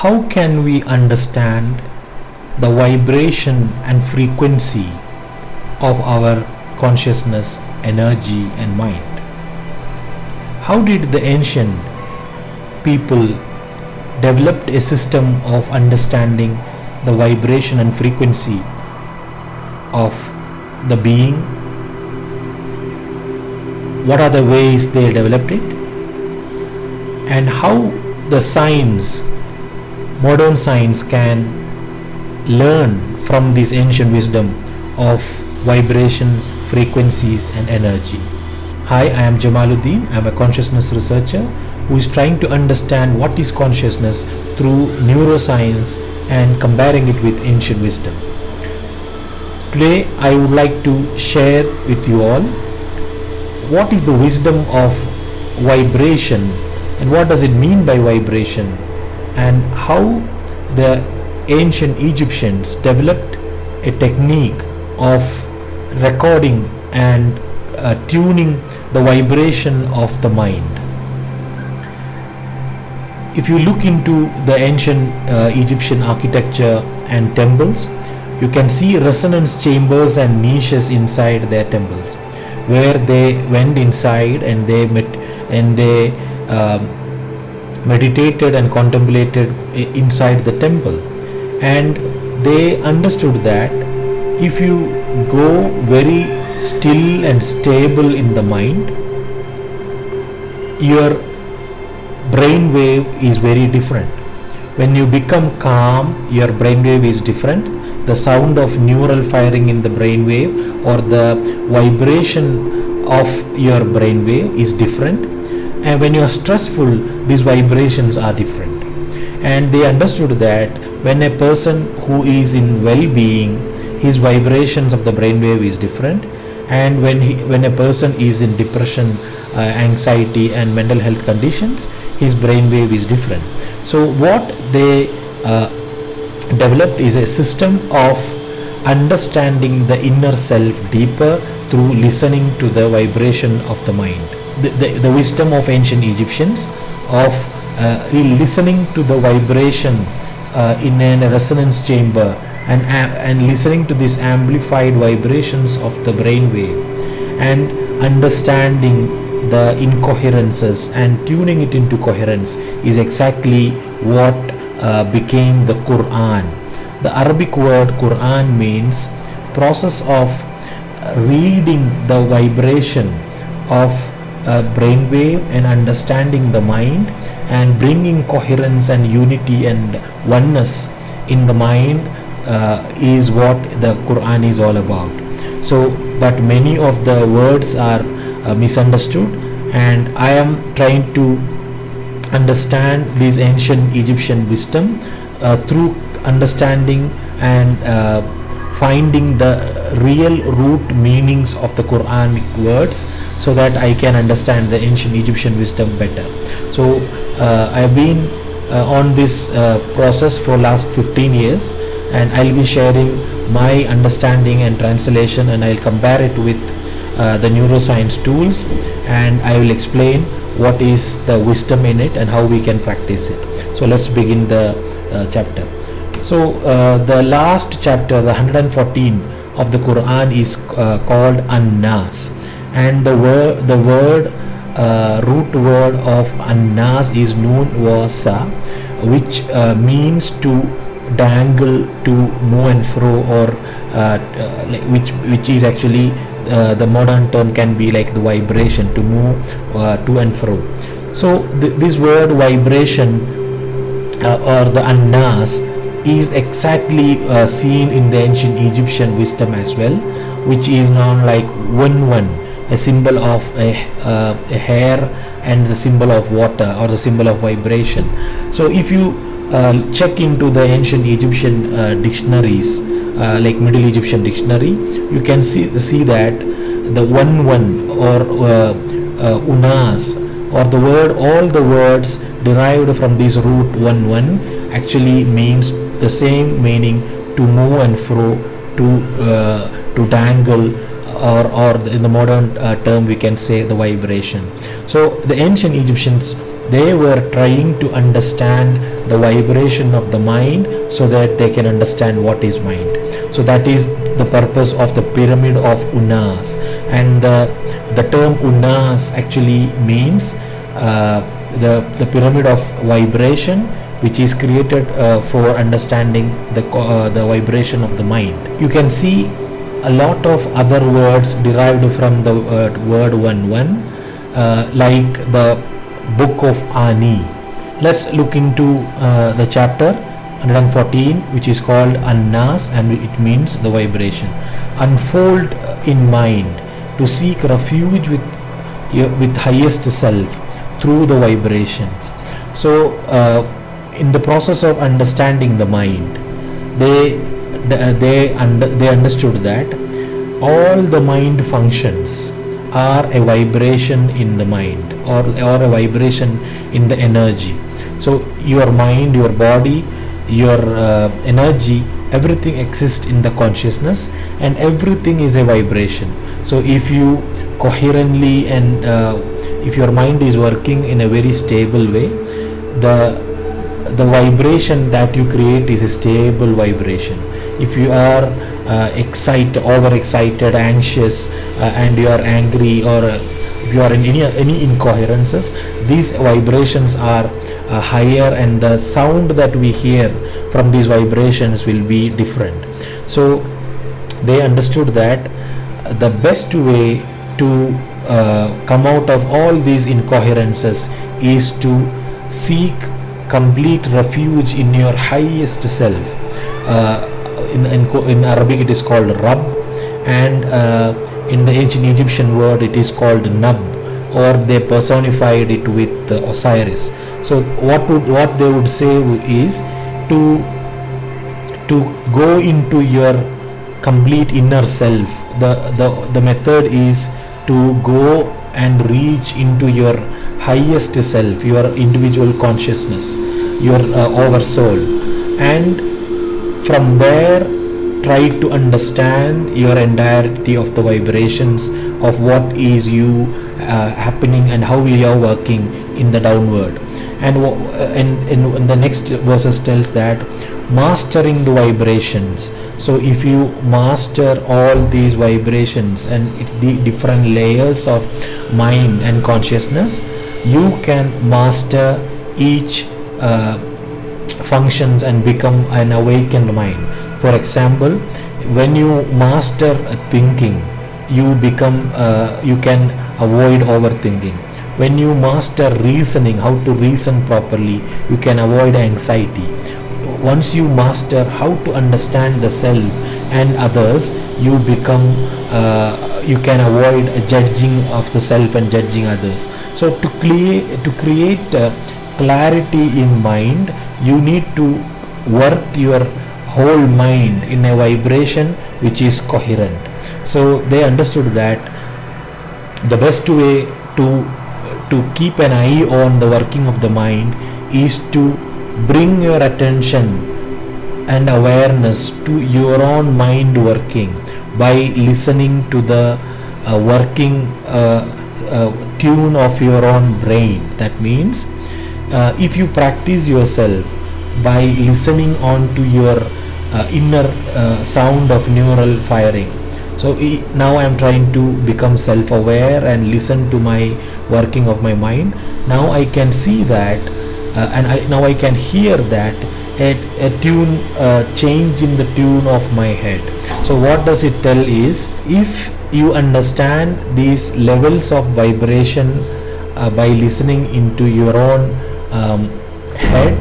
how can we understand the vibration and frequency of our consciousness, energy and mind? How did the ancient people developed a system of understanding the vibration and frequency of the being? What are the ways they developed it? And how the science, modern science, can learn from this ancient wisdom of vibrations, frequencies and energy. Hi, I am Jamaluddin. I am a consciousness researcher who is trying to understand what is consciousness through neuroscience and comparing it with ancient wisdom. Today I would like to share with you all what is the wisdom of vibration and what does it mean by vibration, and how the ancient Egyptians developed a technique of recording and tuning the vibration of the mind. If you look into the ancient Egyptian architecture and temples, you can see resonance chambers and niches inside their temples, where they went inside and they meditated and contemplated inside the temple. And they understood that if you go very still and stable in the mind, your brainwave is very different. When you become calm, your brainwave is different. The sound of neural firing in the brainwave or the vibration of your brainwave is different. And when you are stressful, these vibrations are different. And they understood that when a person who is in well-being, his vibrations of the brainwave is different. And when a person is in depression, anxiety and mental health conditions, his brainwave is different. So what they developed is a system of understanding the inner self deeper through listening to the vibration of the mind. The wisdom of ancient Egyptians of listening to the vibration in a resonance chamber and listening to these amplified vibrations of the brainwave and understanding the incoherences and tuning it into coherence is exactly what became the Quran. The Arabic word Quran means process of reading the vibration of brainwave and understanding the mind and bringing coherence and unity and oneness in the mind is what the Quran is all about. So, but many of the words are misunderstood, and I am trying to understand this ancient Egyptian wisdom through understanding and finding the real root meanings of the Quranic words, so that I can understand the ancient Egyptian wisdom better. So I have been on this process for last 15 years, and I'll be sharing my understanding and translation, and I'll compare it with the neuroscience tools, and I will explain what is the wisdom in it and how we can practice it. So let's begin the chapter. So the last chapter, the 114 of the Quran, is called An-Nas, and the root word of An-Nas is Nun wa Sa, which means to dangle, to move and fro, or which is actually the modern term can be like the vibration, to move to and fro. So this word vibration or the An-Nas is exactly seen in the ancient Egyptian wisdom as well, which is known like one, a symbol of a hair and the symbol of water or the symbol of vibration. So if you check into the ancient Egyptian dictionaries, like Middle Egyptian dictionary, you can see that the one or unas, or the word, all the words derived from this root one actually means the same meaning: to move and fro, to dangle, or in the modern term we can say the vibration. So the ancient Egyptians, They were trying to understand the vibration of the mind so that they can understand what is mind. So that is the purpose of the pyramid of Unas. And the term Unas actually means the pyramid of vibration, which is created for understanding the vibration of the mind. You can see a lot of other words derived from the word 1 like the book of Ani. Let's look into the chapter 114, which is called Annas, and it means the vibration. Unfold in mind to seek refuge with highest self through the vibrations. So in the process of understanding the mind, they understood that all the mind functions are a vibration in the mind, or a vibration in the energy. So your mind, your body, your energy, everything exists in the consciousness, and everything is a vibration. So if you coherently and if your mind is working in a very stable way, the vibration that you create is a stable vibration. If you are overexcited, anxious, and you are angry, or if you are in any incoherences, these vibrations are higher, and the sound that we hear from these vibrations will be different. So they understood that the best way to come out of all these incoherences is to seek complete refuge in your highest self. In Arabic it is called Rabb, and in the ancient Egyptian word it is called Nab, or they personified it with Osiris. So what they would say is to go into your complete inner self. The method is to go and reach into your highest self, your individual consciousness, your oversoul, and from there try to understand your entirety of the vibrations of what is you happening and how we are working in the downward. And the next verses tells that mastering the vibrations. So if you master all these vibrations and the different layers of mind and consciousness, you can master each functions and become an awakened mind. For example, when you master thinking, you can avoid overthinking. When you master reasoning, how to reason properly, you can avoid anxiety. Once you master how to understand the self and others, you can avoid judging of the self and judging others. So to create clarity in mind, you need to work your whole mind in a vibration which is coherent. So they understood that the best way to keep an eye on the working of the mind is to bring your attention and awareness to your own mind working by listening to the working tune of your own brain. That means if you practice yourself by listening on to your inner sound of neural firing. So now I am trying to become self-aware and listen to my working of my mind. Now I can see that now I can hear that a tune change in the tune of my head. So what does it tell is, if you understand these levels of vibration by listening into your own head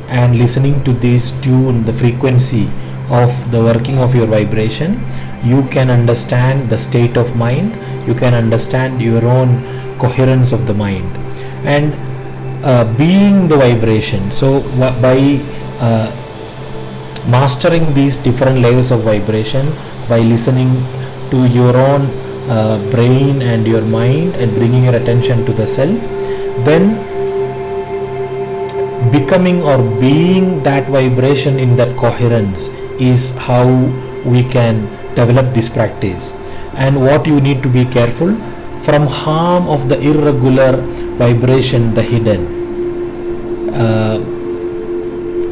and listening to this tune, the frequency of the working of your vibration, you can understand the state of mind, you can understand your own coherence of the mind, and being the vibration. So by mastering these different layers of vibration, by listening to your own brain and your mind and bringing your attention to the self, then becoming or being that vibration in that coherence is how we can develop this practice. And what you need to be careful from harm of the irregular vibration, the hidden.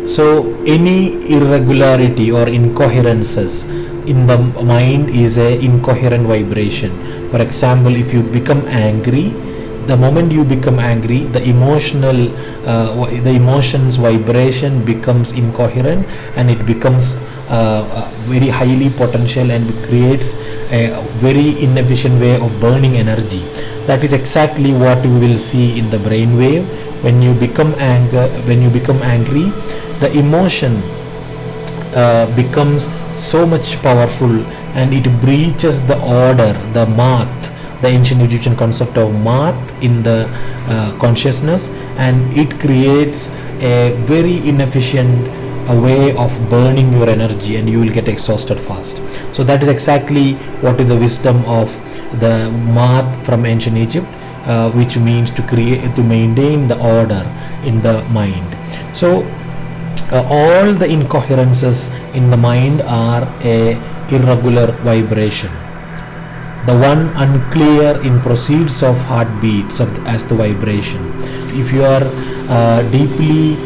So any irregularity or incoherences in the mind is a incoherent vibration. For example, if you become angry, the moment you become angry, the emotions vibration becomes incoherent, and it becomes very highly potential and creates a very inefficient way of burning energy. That is exactly what we will see in the brainwave. When you become angry, the emotion becomes so much powerful, and it breaches the order, the math, the ancient Egyptian concept of math in the consciousness, and it creates a very inefficient way of burning your energy, and you will get exhausted fast. So that is exactly what is the wisdom of the math from ancient Egypt, which means to maintain the order in the mind. So all the incoherences in the mind are a irregular vibration. The one unclear in proceeds of heartbeats as the vibration. If you are deeply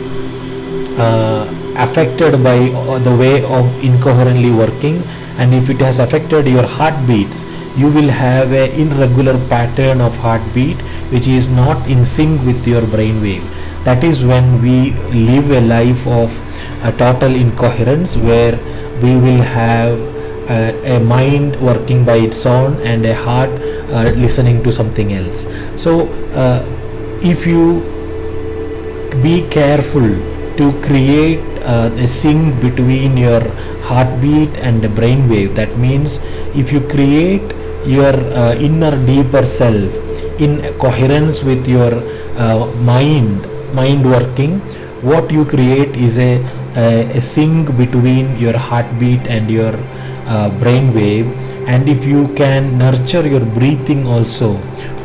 affected by the way of incoherently working, and if it has affected your heartbeats, you will have a irregular pattern of heartbeat which is not in sync with your brainwave. That is when we live a life of a total incoherence, where we will have a mind working by its own and a heart listening to something else. So if you be careful to create a sync between your heartbeat and the brainwave, that means if you create your inner deeper self in coherence with your mind working, what you create is a sync between your heartbeat and your brainwave. And if you can nurture your breathing also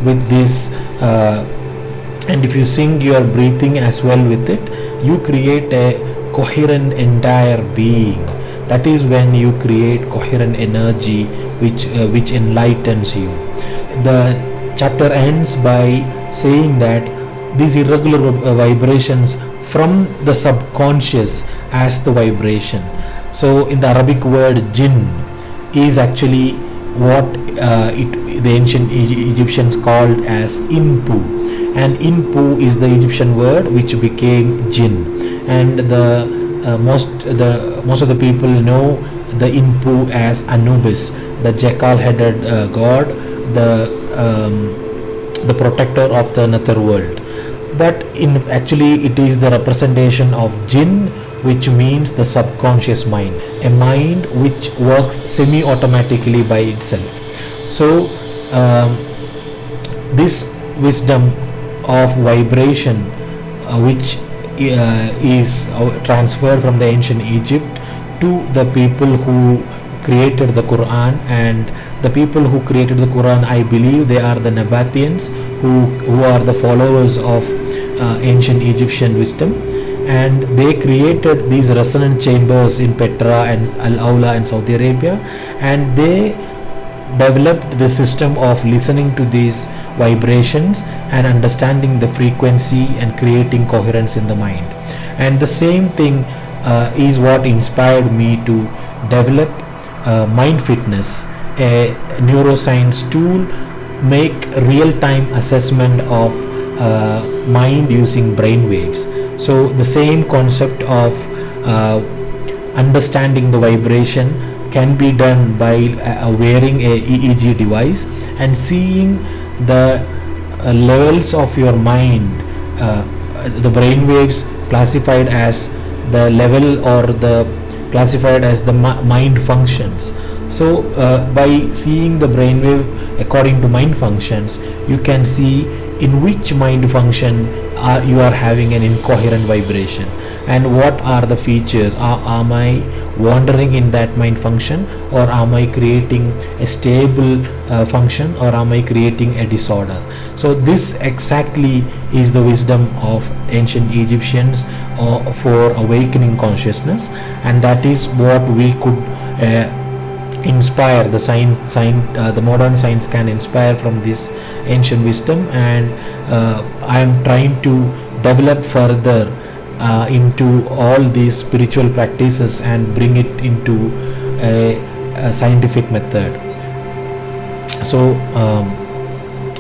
with this, and if you sync your breathing as well with it, you create a coherent entire being. That is when you create coherent energy which enlightens you. The chapter ends by saying that these irregular vibrations from the subconscious as the vibration. So in the Arabic word jinn is actually what the ancient Egyptians called as inpu, and inpu is the Egyptian word which became jinn, and most of the people know the inpu as Anubis, the jackal-headed god, the protector of the nether world. But actually it is the representation of jinn, which means the subconscious mind, a mind which works semi-automatically by itself. So this wisdom of vibration, which is transferred from the ancient Egypt to the people who created the Quran, and the people who created the Quran, I believe they are the Nabateans, who are the followers of ancient Egyptian wisdom, and they created these resonant chambers in Petra and Al-Awla in Saudi Arabia, and they developed the system of listening to these vibrations and understanding the frequency and creating coherence in the mind. And the same thing is what inspired me to develop Mind Fitness, a neuroscience tool, make real-time assessment of mind using brain waves. So the same concept of understanding the vibration can be done by wearing a EEG device and seeing the levels of your mind, the brain waves classified as the level or the classified as the mind functions. So by seeing the brainwave according to mind functions, you can see in which mind function you are having an incoherent vibration, and what are the features. Am I wandering in that mind function, or am I creating a stable function, or am I creating a disorder? So this exactly is the wisdom of ancient Egyptians for awakening consciousness, and that is what we could inspire. The modern science can inspire from this ancient wisdom, and I am trying to develop further into all these spiritual practices and bring it into a scientific method. So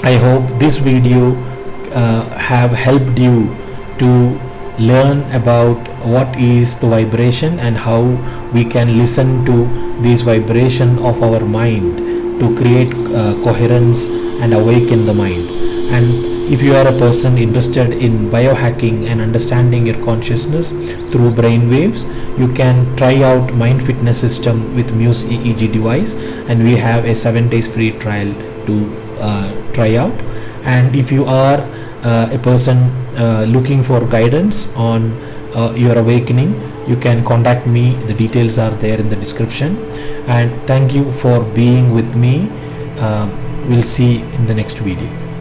I hope this video have helped you to learn about what is the vibration and how we can listen to this vibration of our mind to create coherence and awaken the mind. And if you are a person interested in biohacking and understanding your consciousness through brain waves, you can try out Mind Fitness System with Muse EEG device, and we have a 7 days free trial to try out. And if you are a person looking for guidance on your awakening, you can contact me. The details are there in the description. And thank you for being with me. We'll see in the next video.